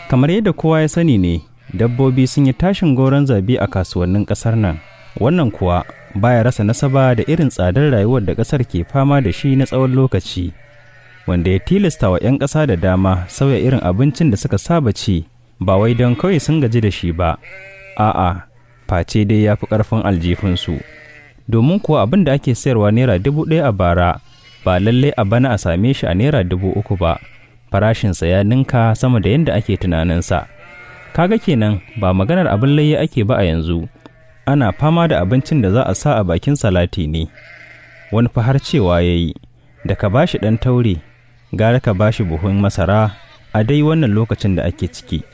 Kamar yadda kowa ya sani ne, dabbobi sun yi tashin goron zabi a kasuwannin ƙasar nan. Wannan kuwa baya rasa nasaba da irin tsadar rayuwar da ƙasar ke fama da shi na tsawon lokaci, wanda ya tilasta wa 'yan ƙasa da dama sauya irin abincin da suka saba ci, ba wai don kawai sun gaji da shi ba, a'a, face dai ya fi ƙarfin aljifinsu. Domin kuwa abin da ake sayarwa Naira 1,000 a bara, ba lallai a bana a same shi a Naira 3,000 ba, farashinsa ya ninka sama da yadda ake tunaninsa. Kaga kenan ba maganar abin layya ake ba a yanzu, ana fama da abincin da za a sa a bakin salati ne. Wani fa har cewa ya yi, da ka ba shi ɗan taure, gara ka ba shi buhun masara a dai wannan lokacin da ake ciki.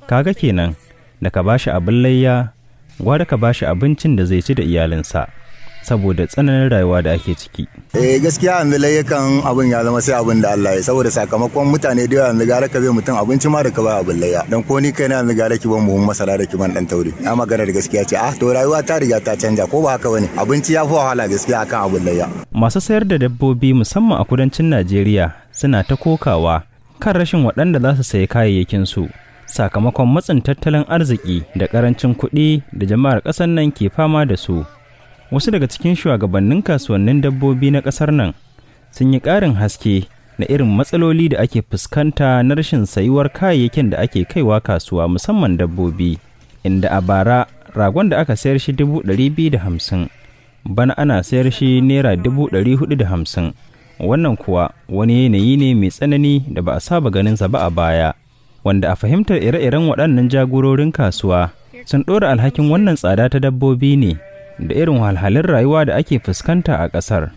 Kaga kenan, da ka ba shi abin layya, gwara ka ba shi abincin da zai ci da iyalinsa, saboda tsananin rayuwa da ake ciki. Gaskiya yanzu layyakan abin ya zama sai abin da Allah ya, saboda sakamakon mutane da yawa yanzu gara ka bai mutum abinci ma da ka ba abin layya. Dan ko ni kai na yanzu gara ki ban buhun masara da ki ban dan taure. Ya magana da gaskiya ce, to rayuwa ta riga ta canja, ko ba haka bane? Abinci ya fi wahala gaskiya akan abin layya. Masu sayar da dabbobi musamman a kudancin Najeriya suna ta kokawa kan rashin waɗanda za su sayi kayayyakin su, sakamakon matsin tattalin arziki da ƙarancin kuɗi da jama'ar ƙasar nan ke fama da su. Wasu daga cikin shugabannin kasuwannin dabbobi na ƙasar nan sun yi ƙarin haske na irin matsaloli da ake fuskanta na rashin sayuwar kayayyakin da ake kaiwa kasuwa musamman dabbobi, inda a bara ragon da aka sayar shi 250,000, bana ana sayar shi Naira 450,000. Wannan kuwa wani yanayi ne mai tsanani da ba a saba ganinsa ba a baya, wanda a fahimtar ire-iren waɗannan jagororin kasuwa sun ɗora alhakin wannan tsada ta dabbobi ne da irin wahalhalun rayuwa da ake fuskanta a ƙasar,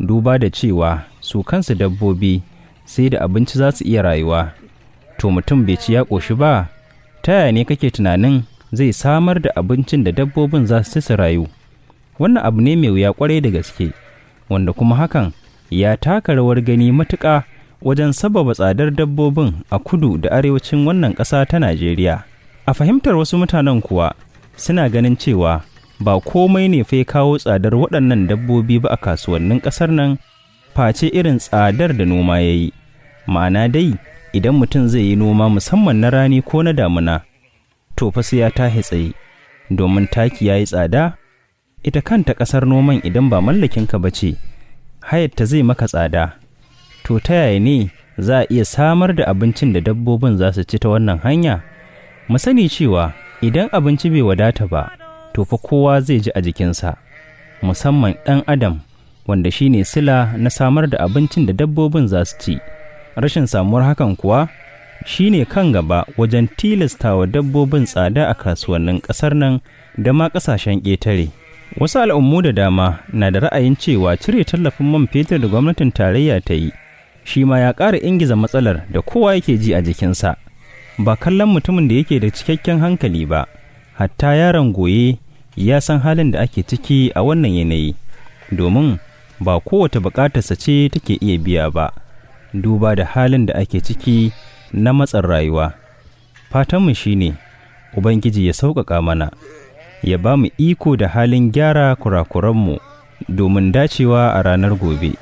duba da cewa su kansu dabbobi sai da abinci za su iya rayuwa. To mutum bai ci ya ƙoshi ba, ta yaya ne kake tunanin zai samar da abincin da dabbobin za su ci su rayu? Wannan abu ne mai wuya ƙwarai da gaske, wanda kuma hakan ya taka rawar gani matuƙa wajen sababa tsadar dabbobin a kudu da arewacin wannan ƙasa ta Najeriya. A fahimtar wasu mutanen kuwa suna ganin cewa ba komai ne fa ya kawo tsadar waɗannan dabbobi ba a kasuwannin ƙasar nan, face irin tsadar da noma ya yi. Ma'ana dai, idan mutum zai yi noma musamman na rani ko na damuna, to fa sai ya tahi tsaye, domin taki ya yi tsada, ita kanta ƙasar noman idan ba mallakinka ba ce, hayatta zai maka tsada. To ta yaya ne za a iya samar da abincin da dabbobin za su ci ta wannan hanya? Mu sani cewa idan abinci bai wadata ba, to fa kowa zai ji a jikinsa, musamman ɗan adam, wanda shi ne sila na samar da abincin da dabbobin za su ci. Rashin samuwar hakan kuwa shi ne kan gaba wajen tilastawa dabbobin tsada a kasuwannin ƙasar nan da ma ƙasashen ƙetare. Wasu al'ummu da dama na da ra'ayin cewa cire tallafin man fetur da gwamnatin tarayya ta yi, shi ma ya ƙara ingiza matsalar da kowa yake ji a jikinsa. Ba kallon mutumin da yake da cikakken hankali ba, hatta yaron goye ya san halin da ake ciki a wannan yanayi, domin ba kowace buƙatarsa ce take iya biya ba, duba da halin da ake ciki na matsin rayuwa. Fatanmu shi ne, Ubangiji ya sauƙaƙa mana, ya ba mu iko da halin gyara kurakuranmu domin dacewa a ranar gobe.